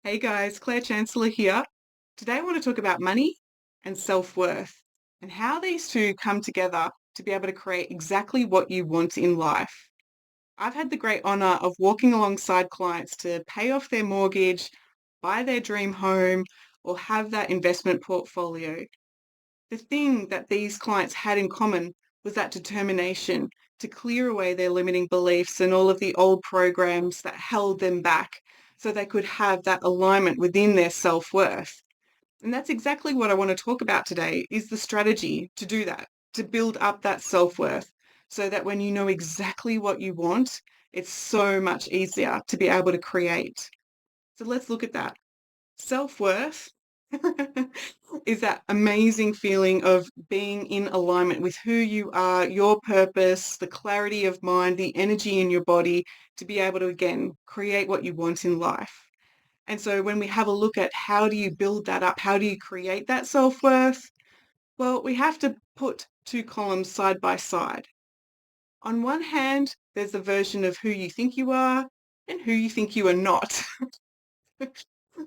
Hey guys, Claire Chancellor here. Today I want to talk about money and self-worth and how these two come together to be able to create exactly what you want in life. I've had the great honor of walking alongside clients to pay off their mortgage, buy their dream home, or have that investment portfolio. The thing that these clients had in common was that determination to clear away their limiting beliefs and all of the old programs that held them back so they could have that alignment within their self-worth. And that's exactly what I want to talk about today is the strategy to do that, to build up that self-worth so that when you know exactly what you want, it's so much easier to be able to create. So let's look at that. Self-worth is that amazing feeling of being in alignment with who you are, your purpose, the clarity of mind, the energy in your body to be able to, again, create what you want in life. And so when we have a look at how do you build that up, how do you create that self-worth? Well, we have to put two columns side by side. On one hand, there's the version of who you think you are and who you think you are not.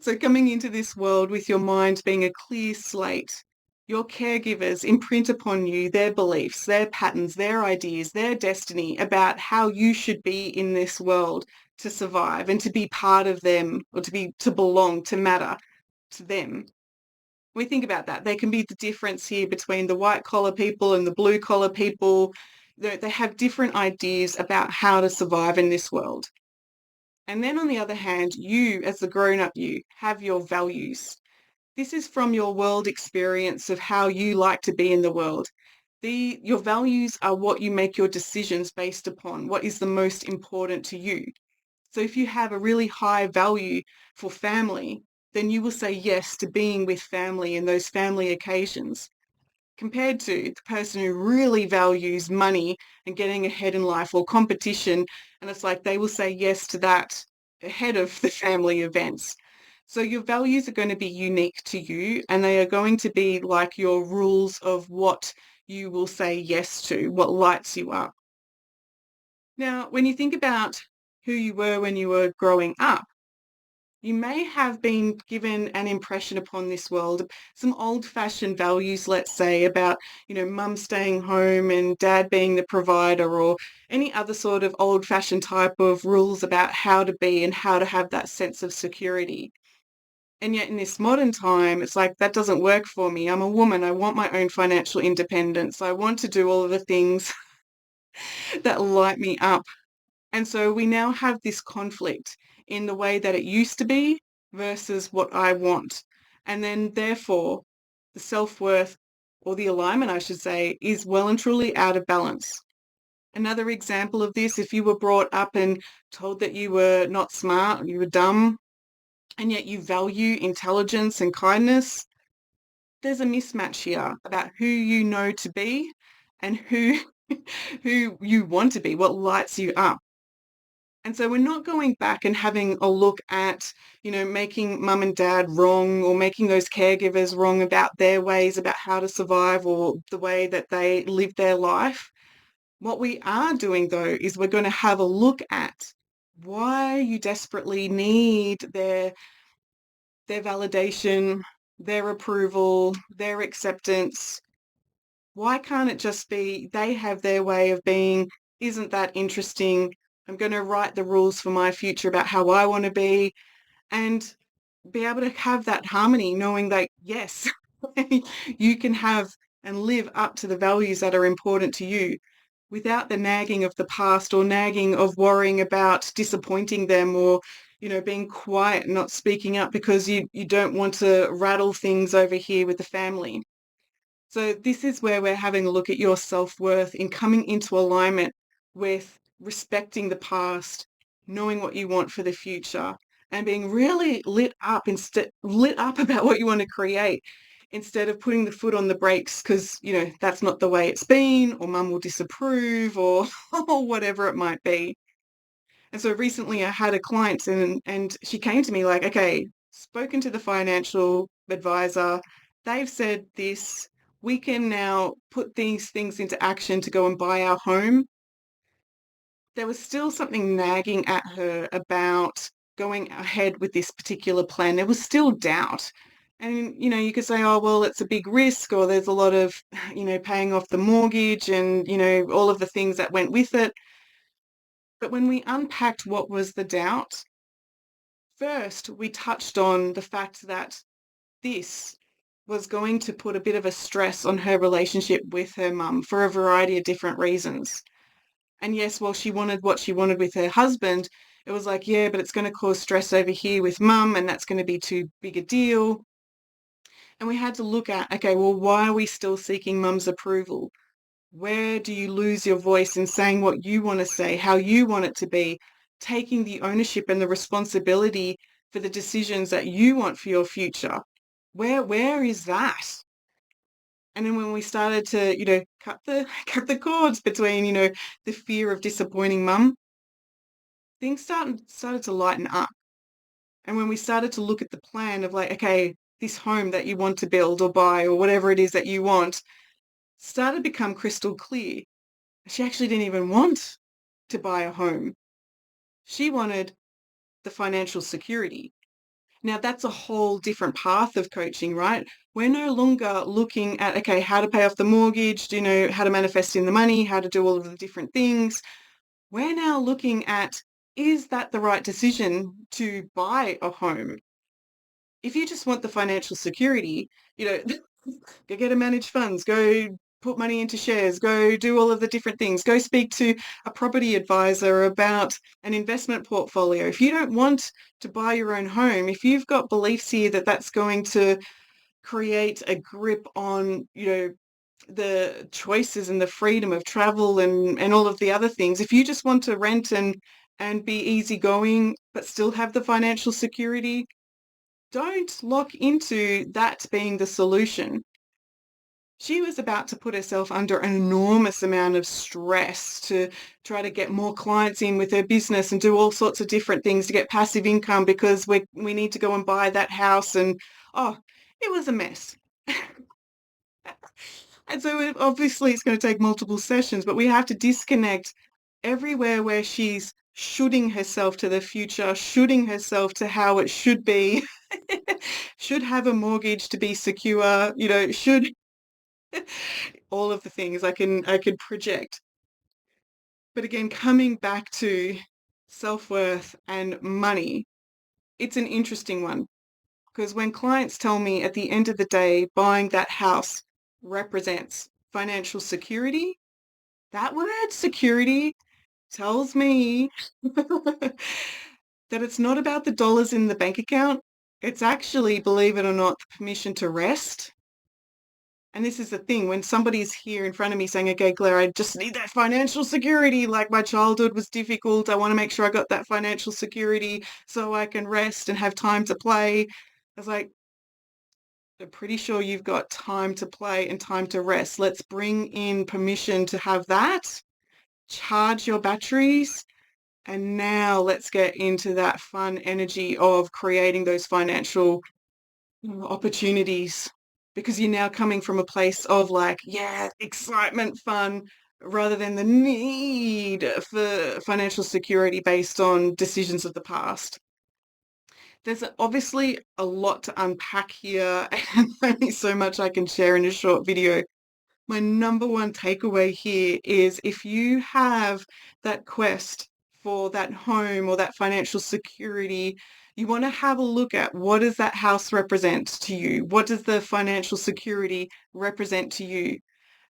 So coming into this world with your mind being a clear slate, your caregivers imprint upon you their beliefs, their patterns, their ideas, their destiny about how you should be in this world to survive and to be part of them or to belong, to matter to them. We think about that. There can be the difference here between the white collar people and the blue collar people. They have different ideas about how to survive in this world. And then on the other hand, you as the grown-up you have your values. This is from your world experience of how you like to be in the world. Your values are what you make your decisions based upon, what is the most important to you. So if you have a really high value for family, then you will say yes to being with family in those family occasions compared to the person who really values money and getting ahead in life or competition. And it's like they will say yes to that ahead of the family events. So your values are going to be unique to you and they are going to be like your rules of what you will say yes to, what lights you up. Now, when you think about who you were when you were growing up, you may have been given an impression upon this world, some old-fashioned values, let's say, about, mum staying home and dad being the provider or any other sort of old-fashioned type of rules about how to be and how to have that sense of security. And yet in this modern time, it's like, that doesn't work for me. I'm a woman. I want my own financial independence. I want to do all of the things that light me up. And so we now have this conflict in the way that it used to be versus what I want. And then therefore, the self-worth or the alignment, I should say, is well and truly out of balance. Another example of this, if you were brought up and told that you were not smart, you were dumb, and yet you value intelligence and kindness, there's a mismatch here about who you know to be and who who you want to be, what lights you up. And so we're not going back and having a look at, making mum and dad wrong or making those caregivers wrong about their ways about how to survive or the way that they live their life. What we are doing though is we're going to have a look at why you desperately need their validation, their approval, their acceptance. Why can't it just be they have their way of being? Isn't that interesting? I'm going to write the rules for my future about how I want to be and be able to have that harmony, knowing that, yes, you can have and live up to the values that are important to you without the nagging of the past or nagging of worrying about disappointing them or, being quiet and not speaking up because you don't want to rattle things over here with the family. So this is where we're having a look at your self-worth in coming into alignment with respecting the past, knowing what you want for the future, and being really lit up about what you want to create instead of putting the foot on the brakes because, that's not the way it's been or mum will disapprove or, or whatever it might be. And so recently I had a client and she came to me like, okay, spoken to the financial advisor. They've said this. We can now put these things into action to go and buy our home. There was still something nagging at her about going ahead with this particular plan, there was still doubt. And, you could say, oh, well, it's a big risk, or there's a lot of, paying off the mortgage and, all of the things that went with it. But when we unpacked what was the doubt, first we touched on the fact that this was going to put a bit of a stress on her relationship with her mum for a variety of different reasons. And yes, while she wanted what she wanted with her husband, it was like, yeah, but it's going to cause stress over here with mum, and that's going to be too big a deal. And we had to look at, okay, well, why are we still seeking mum's approval? Where do you lose your voice in saying what you want to say, how you want it to be, taking the ownership and the responsibility for the decisions that you want for your future? Where is that? And then when we started to, cut the cut the cords between, the fear of disappointing mum, things started to lighten up. And when we started to look at the plan of like, okay, this home that you want to build or buy or whatever it is that you want started to become crystal clear. She actually didn't even want to buy a home. She wanted the financial security. Now, that's a whole different path of coaching, right? We're no longer looking at, okay, how to pay off the mortgage, how to manifest in the money, how to do all of the different things. We're now looking at, is that the right decision to buy a home? If you just want the financial security, go get a managed funds, go put money into shares, go do all of the different things, go speak to a property advisor about an investment portfolio. If you don't want to buy your own home, if you've got beliefs here that that's going to create a grip on, the choices and the freedom of travel and all of the other things, if you just want to rent and be easygoing but still have the financial security, don't lock into that being the solution. She was about to put herself under an enormous amount of stress to try to get more clients in with her business and do all sorts of different things to get passive income because we need to go and buy that house. And oh, it was a mess. And so obviously it's going to take multiple sessions, but we have to disconnect everywhere where she's shooting herself to the future, shooting herself to how it should be, should have a mortgage to be secure, should all of the things I could project. But again, coming back to self-worth and money, it's an interesting one because when clients tell me at the end of the day, buying that house represents financial security, that word security tells me that it's not about the dollars in the bank account. It's actually, believe it or not, the permission to rest. And this is the thing, when somebody's here in front of me saying, okay, Claire, I just need that financial security. Like my childhood was difficult. I want to make sure I got that financial security so I can rest and have time to play. I was like, I'm pretty sure you've got time to play and time to rest. Let's bring in permission to have that, charge your batteries, and now let's get into that fun energy of creating those financial opportunities because you're now coming from a place of like, yeah, excitement, fun, rather than the need for financial security based on decisions of the past. There's obviously a lot to unpack here and only so much I can share in a short video. My number one takeaway here is if you have that quest for that home or that financial security, you want to have a look at what does that house represent to you? What does the financial security represent to you?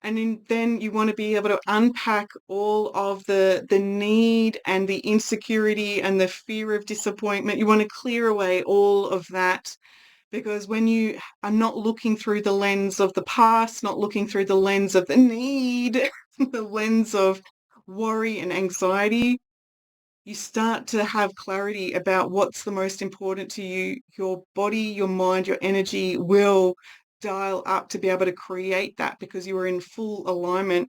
And then you want to be able to unpack all of the need and the insecurity and the fear of disappointment. You want to clear away all of that because when you are not looking through the lens of the past, not looking through the lens of the need, the lens of worry and anxiety, you start to have clarity about what's the most important to you. Your body, your mind, your energy will dial up to be able to create that because you are in full alignment.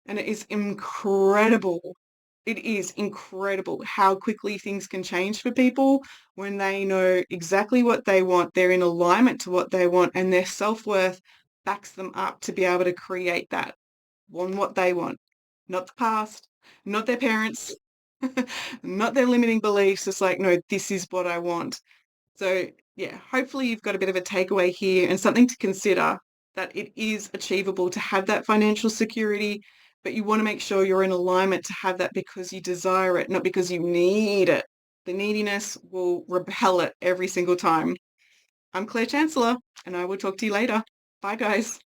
And it is incredible. It is incredible how quickly things can change for people when they know exactly what they want, they're in alignment to what they want, and their self-worth backs them up to be able to create that on what they want, not the past, not their parents. not their limiting beliefs. It's like, no, this is what I want. So, yeah, hopefully you've got a bit of a takeaway here and something to consider that it is achievable to have that financial security, but you want to make sure you're in alignment to have that because you desire it, not because you need it. The neediness will repel it every single time. I'm Claire Chancellor, and I will talk to you later. Bye, guys.